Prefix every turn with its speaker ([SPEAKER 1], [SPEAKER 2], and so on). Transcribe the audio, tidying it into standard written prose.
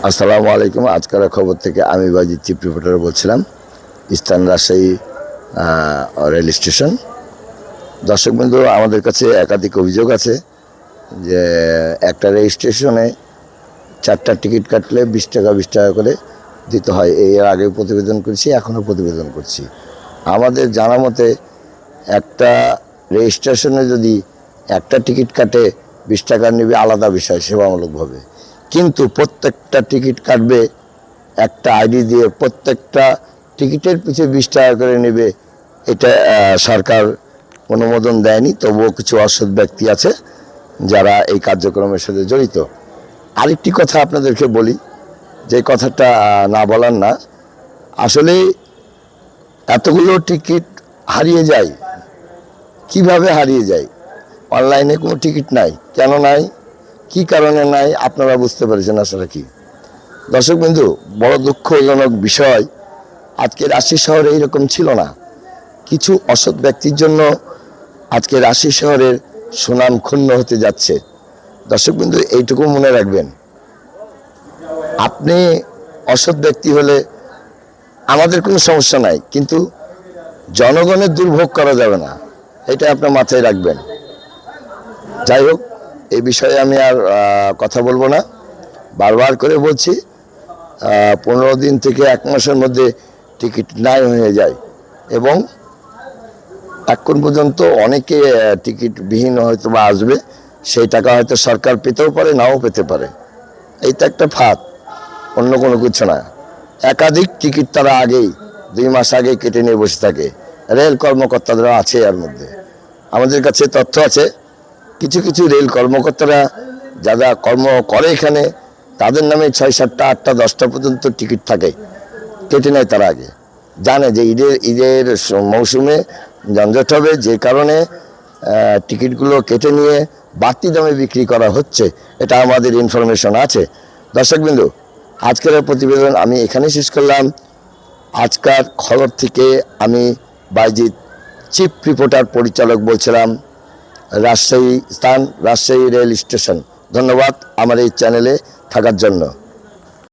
[SPEAKER 1] আসসালামু আলাইকুম। আজকের খবর থেকে আমি বাজিদ চিফ রিপোর্টার বলছিলাম, ইস্টার্ন রাজশাহী রেল স্টেশন। দর্শকবৃন্দ, আমাদের কাছে একাধিক অভিযোগ আছে যে একটা রেল স্টেশনে 4টা টিকিট কাটলে 20 টাকা করে দিতে হয়। এর আগে প্রতিবেদন করেছি, এখনও প্রতিবেদন করছি। আমাদের জানা মতে একটা রেল স্টেশনে যদি একটা টিকিট কাটে 20 টাকা নেবে, আলাদা বিষয় সেবামূলকভাবে, কিন্তু প্রত্যেকটা টিকিট কাটবে একটা আইডি দিয়ে, প্রত্যেকটা টিকিটের পিছিয়ে 20 টাকা করে নেবে। এটা সরকার অনুমোদন দেয়নি। তবুও কিছু অসৎ ব্যক্তি আছে যারা এই কার্যক্রমের সাথে জড়িত। আরেকটি কথা আপনাদেরকে বলি, যে কথাটা না বলার না। আসলে এতগুলো টিকিট হারিয়ে যায়, কিভাবে হারিয়ে যায়? অনলাইনে কোনো টিকিট নাই, কেন নাই, কি কারণে নাই, আপনারা বুঝতে পেরেছেন আসলে কি? দর্শকবৃন্দু, বড় দুঃখজনক বিষয়, আজকে রাজশাহী শহরে এইরকম ছিল না। কিছু অসৎ ব্যক্তির জন্য আজকে রাজশাহী শহরের সুনাম ক্ষুণ্ণ হতে যাচ্ছে। দর্শকবৃন্দু, এইটুকু মনে রাখবেন, আপনি অসৎ ব্যক্তি হলে আমাদের কোনো সমস্যা নাই, কিন্তু জনগণের দুর্ভোগ করা যাবে না, এটা আপনার মাথায় রাখবেন। যাই হোক, এই বিষয়ে আমি আর কথা বলবো না। বারবার করে বলছি, 15 দিন থেকে 1 মাসের মধ্যে টিকিট নাই হয়ে যায়, এবং এখন পর্যন্ত অনেকে টিকিট বিহীন হয়তো বা আসবে। সেই টাকা হয়তো সরকার পেতেও পারে, নাও পেতে পারে। এইটা একটা ফাঁদ, অন্য কোনো কিছু না। একাধিক টিকিট তারা আগেই 2 মাস আগে কেটে নিয়ে বসে থাকে। রেল কর্মকর্তারা আছে এর মধ্যে, আমাদের কাছে তথ্য আছে। কিছু কিছু রেল কর্মকর্তারা যারা কর্ম করে এখানে, তাদের নামে 6, 7, 8, 10 পর্যন্ত টিকিট থাকে, কেটে নেয় তারা আগে। জানে যে ঈদের মৌসুমে যানজট হবে, যে কারণে টিকিটগুলো কেটে নিয়ে বাড়তি দামে বিক্রি করা হচ্ছে। এটা আমাদের ইনফরমেশন আছে। দর্শকবিন্দু, আজকের প্রতিবেদন আমি এখানে শেষ করলাম। আজকের খবর থেকে আমি বাইজিদ চিফ রিপোর্টার পরিচালক বলছিলাম, রাজশাহী স্থান রাজশাহী রেল স্টেশন। ধন্যবাদ আমার এই চ্যানেলে থাকার জন্য।